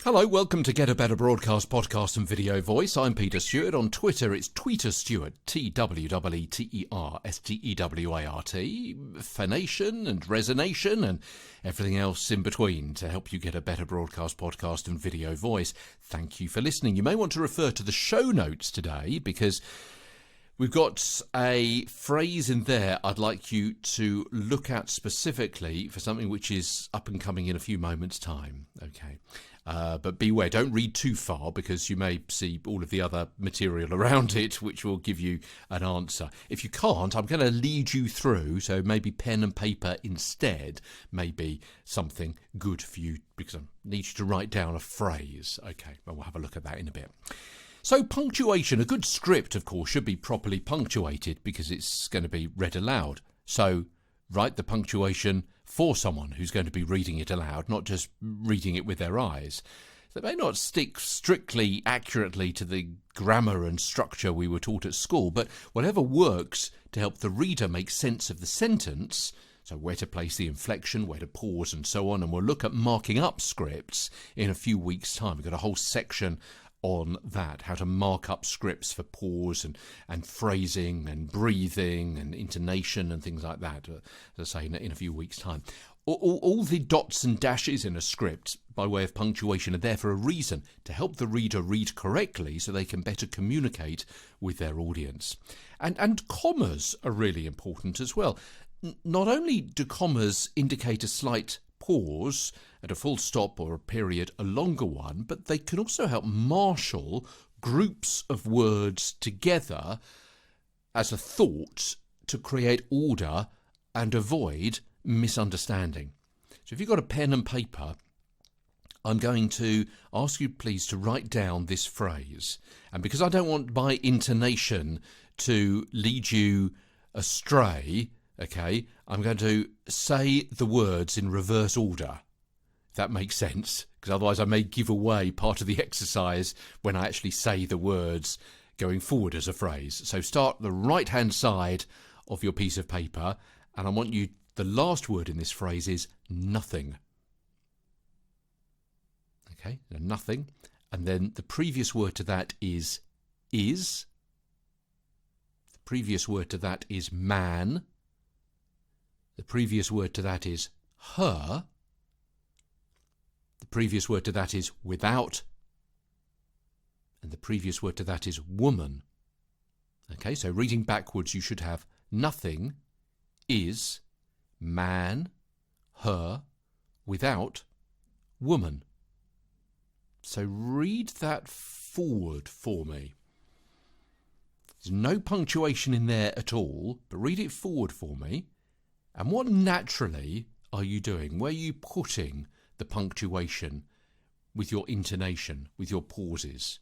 Hello, welcome to Get a Better Broadcast Podcast and Video Voice. I'm Peter Stewart. On Twitter, it's Tweeter Stewart, TWEETERSTEWART, phonation and resonation and everything else in between to help you get a better broadcast, podcast and video voice. Thank you for listening. You may want to refer to the show notes today because we've got a phrase in there I'd like you to look at specifically for something which is up and coming in a few moments' time. Okay. But beware, don't read too far because you may see all of the other material around it which will give you an answer. If you can't, I'm going to lead you through, so maybe pen and paper instead may be something good for you because I need you to write down a phrase. Okay, well, we'll have a look at that in a bit. So punctuation, a good script, of course, should be properly punctuated because it's going to be read aloud. So write the punctuation for someone who's going to be reading it aloud, not just reading it with their eyes. They may not stick strictly accurately to the grammar and structure we were taught at school, but whatever works to help the reader make sense of the sentence, so where to place the inflection, where to pause and so on, and we'll look at marking up scripts in a few weeks' time. We've got a whole section on that, how to mark up scripts for pause and phrasing and breathing and intonation and things like that, as I say, in a few weeks' time. All the dots and dashes in a script by way of punctuation are there for a reason, to help the reader read correctly so they can better communicate with their audience. And commas are really important as well. Not only do commas indicate a slight pause at a full stop or a period, a longer one, but they can also help marshal groups of words together as a thought to create order and avoid misunderstanding. So if you've got a pen and paper, I'm going to ask you please to write down this phrase. And because I don't want my intonation to lead you astray, okay, I'm going to say the words in reverse order, if that makes sense, because otherwise I may give away part of the exercise when I actually say the words going forward as a phrase. So start the right-hand side of your piece of paper, and I want you, the last word in this phrase is nothing. Okay, nothing. And then the previous word to that is. The previous word to that is man. The previous word to that is her. The previous word to that is without. And the previous word to that is woman. Okay, so reading backwards, you should have nothing, is, man, her, without, woman. So read that forward for me. There's no punctuation in there at all, but read it forward for me. And what naturally are you doing? Where are you putting the punctuation with your intonation, with your pauses?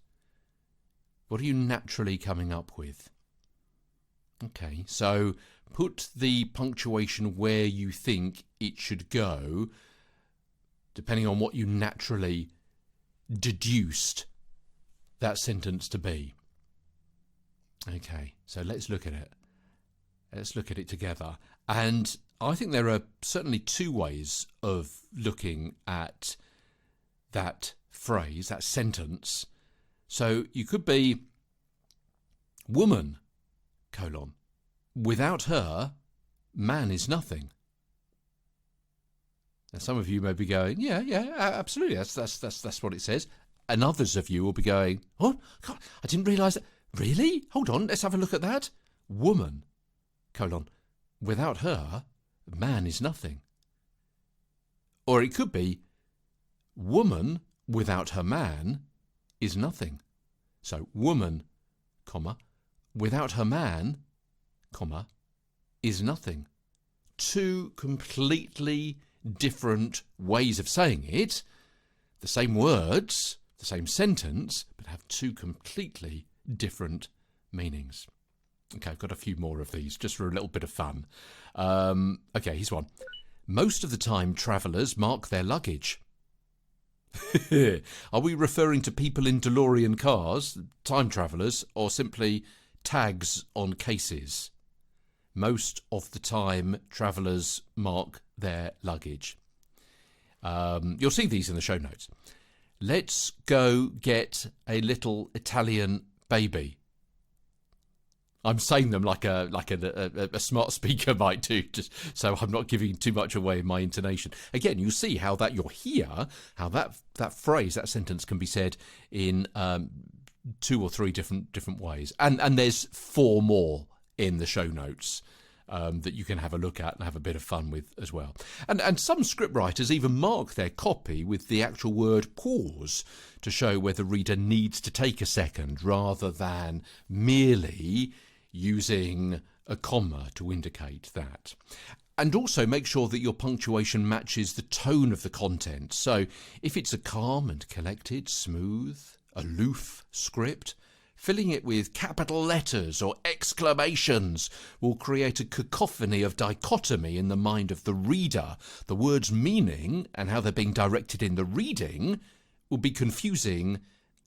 What are you naturally coming up with? Okay, so put the punctuation where you think it should go, depending on what you naturally deduced that sentence to be. Okay, so let's look at it. Let's look at it together. And I think there are certainly two ways of looking at that phrase, that sentence. So you could be woman, colon, without her, man is nothing. Now some of you may be going, yeah, absolutely, that's what it says. And others of you will be going, oh, God, I didn't realise that. Really? Hold on, let's have a look at that. Woman, colon, without her, man is nothing. Or it could be, woman without her man is nothing. So woman, comma, without her man, comma, is nothing. Two completely different ways of saying it. The same words, the same sentence, but have two completely different meanings. Okay, I've got a few more of these just for a little bit of fun. Okay, here's one. Most of the time, travellers mark their luggage. Are we referring to people in DeLorean cars, time travellers, or simply tags on cases? Most of the time, travellers mark their luggage. You'll see these in the show notes. Let's go get a little Italian baby. I'm saying them like a smart speaker might do, just so I'm not giving too much away in my intonation. Again, you'll see how that you'll hear how that phrase, that sentence can be said in 2 or 3 different ways, and there's 4 more in the show notes that you can have a look at and have a bit of fun with as well. And some scriptwriters even mark their copy with the actual word pause to show where the reader needs to take a second rather than merely using a comma to indicate that. And also make sure that your punctuation matches the tone of the content. So if it's a calm and collected, smooth, aloof script, filling it with capital letters or exclamations will create a cacophony of dichotomy in the mind of the reader. The word's meaning and how they're being directed in the reading will be confusing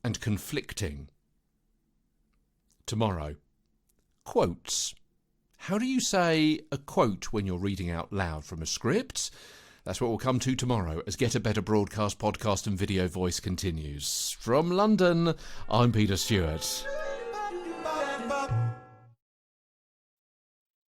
and conflicting. Tomorrow, quotes. How do you say a quote when you're reading out loud from a script? That's what we'll come to tomorrow as Get a Better Broadcast podcast and video voice continues. From London, I'm Peter Stewart.